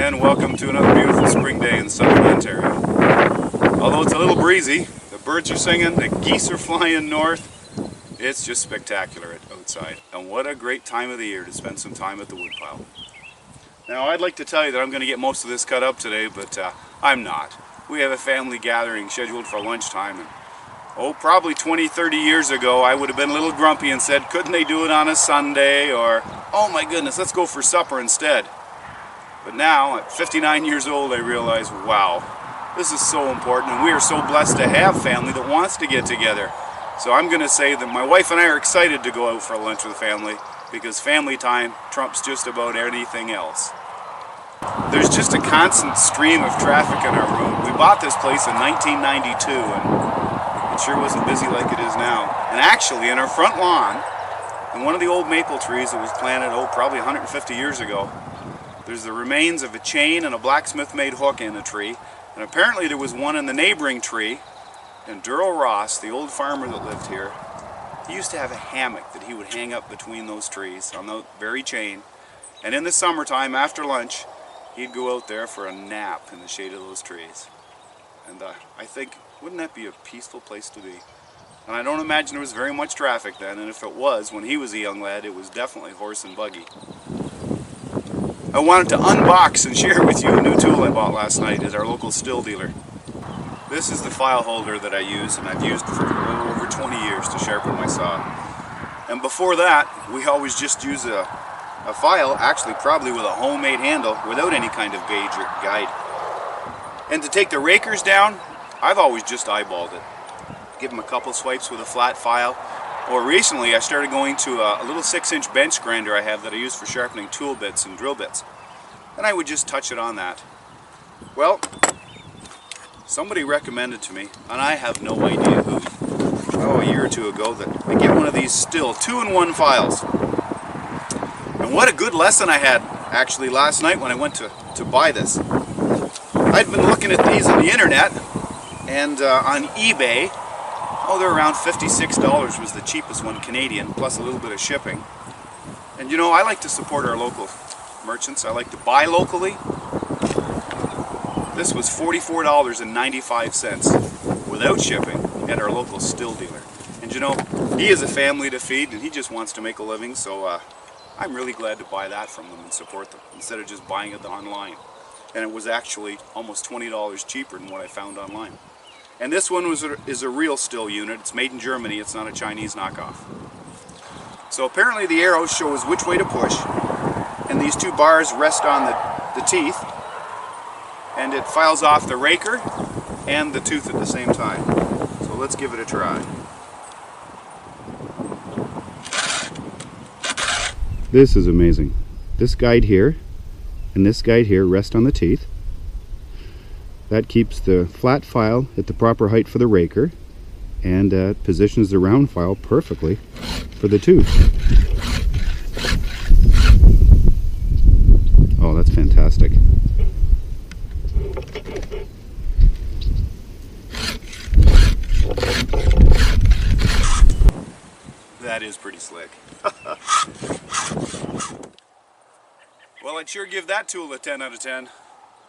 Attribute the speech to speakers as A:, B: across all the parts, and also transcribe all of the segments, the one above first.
A: and welcome to another beautiful spring day in southern Ontario. Although it's a little breezy, the birds are singing, the geese are flying north. It's just spectacular outside, and what a great time of the year to spend some time at the woodpile. Now I'd like to tell you that I'm going to get most of this cut up today, but I'm not. We have a family gathering scheduled for lunchtime, and probably 20-30 years ago I would have been a little grumpy and said, couldn't they do it on a Sunday, or oh my goodness, let's go for supper instead. But now, at 59 years old, I realize, wow, this is so important, and we are so blessed to have family that wants to get together. So I'm going to say that my wife and I are excited to go out for lunch with family, because family time trumps just about anything else. There's just a constant stream of traffic on our road. We bought this place in 1992, and it sure wasn't busy like it is now. And actually, in our front lawn, in one of the old maple trees that was planted, probably 150 years ago, there's the remains of a chain and a blacksmith-made hook in a tree. And apparently there was one in the neighboring tree. And Durrell Ross, the old farmer that lived here, he used to have a hammock that he would hang up between those trees on the very chain. And in the summertime, after lunch, he'd go out there for a nap in the shade of those trees. And I think, wouldn't that be a peaceful place to be? And I don't imagine there was very much traffic then, and if it was, when he was a young lad, it was definitely horse and buggy. I wanted to unbox and share with you a new tool I bought last night at our local Stihl dealer. This is the file holder that I use, and I've used for over 20 years to sharpen my saw. And before that, we always just use a file, actually probably with a homemade handle, without any kind of gauge or guide. And to take the rakers down, I've always just eyeballed it. Give them a couple swipes with a flat file. Or recently I started going to a little 6-inch bench grinder I have that I use for sharpening tool bits and drill bits. And I would just touch it on that. Well, somebody recommended to me, and I have no idea who, a year or two ago, that I get one of these Stihl 2-in-1 files. And what a good lesson I had actually last night when I went to buy this. I'd been looking at these on the internet and on eBay. They're around $56 was the cheapest one, Canadian, plus a little bit of shipping. And you know, I like to support our local merchants. I like to buy locally. This was $44.95 without shipping at our local Stihl dealer. And you know, he has a family to feed and he just wants to make a living, so I'm really glad to buy that from them and support them instead of just buying it online. And it was actually almost $20 cheaper than what I found online. And this one is a real Stihl unit. It's made in Germany. It's not a Chinese knockoff. So apparently the arrow shows which way to push, and these two bars rest on the teeth, and it files off the raker and the tooth at the same time. So let's give it a try. This is amazing. This guide here and this guide here rest on the teeth. That keeps the flat file at the proper height for the raker, and positions the round file perfectly for the tooth. Oh, that's fantastic. That is pretty slick. Well, I'd sure give that tool a 10 out of 10.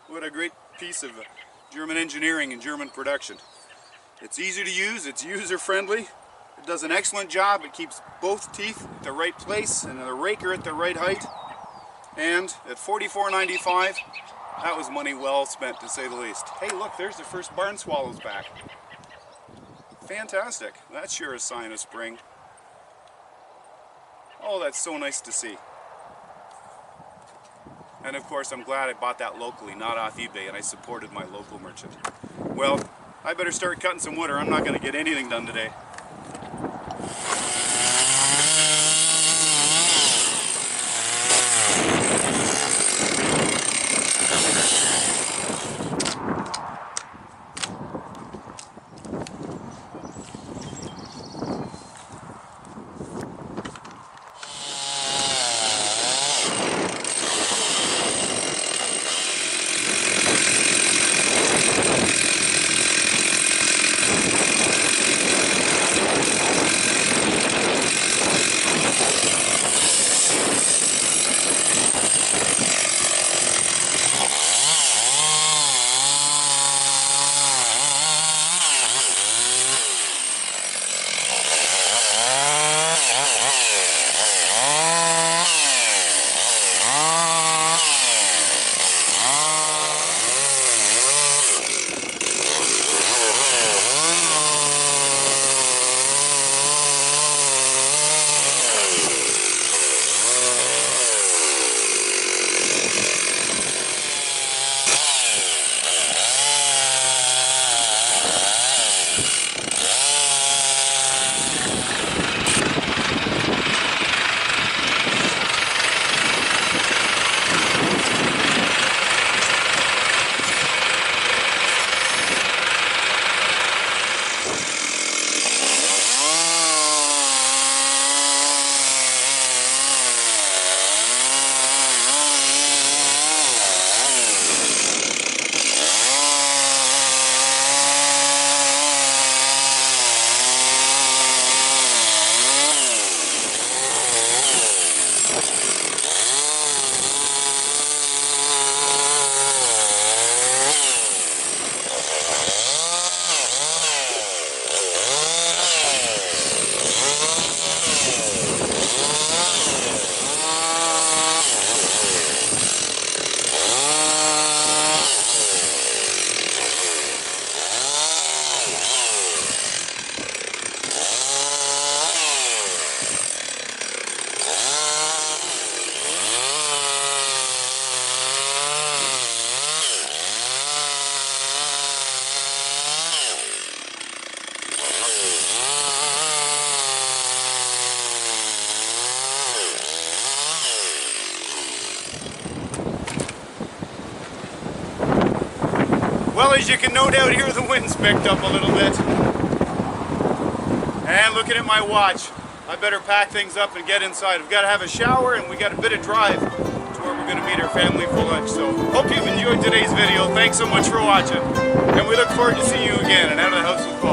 A: What a great piece of German engineering and German production. It's easy to use, it's user-friendly, it does an excellent job, it keeps both teeth at the right place and the raker at the right height. And at $44.95, that was money well spent, to say the least. Hey look, there's the first barn swallows back. Fantastic. That's sure a sign of spring. Oh, that's so nice to see. And of course, I'm glad I bought that locally, not off eBay, and I supported my local merchant. Well, I better start cutting some wood or I'm not going to get anything done today. Well, as you can no doubt hear, the wind's picked up a little bit. And looking at my watch, I better pack things up and get inside. I've got to have a shower and we got a bit of drive to where we're going to meet our family for lunch. So hope you've enjoyed today's video. Thanks so much for watching. And we look forward to seeing you again and Out of the House with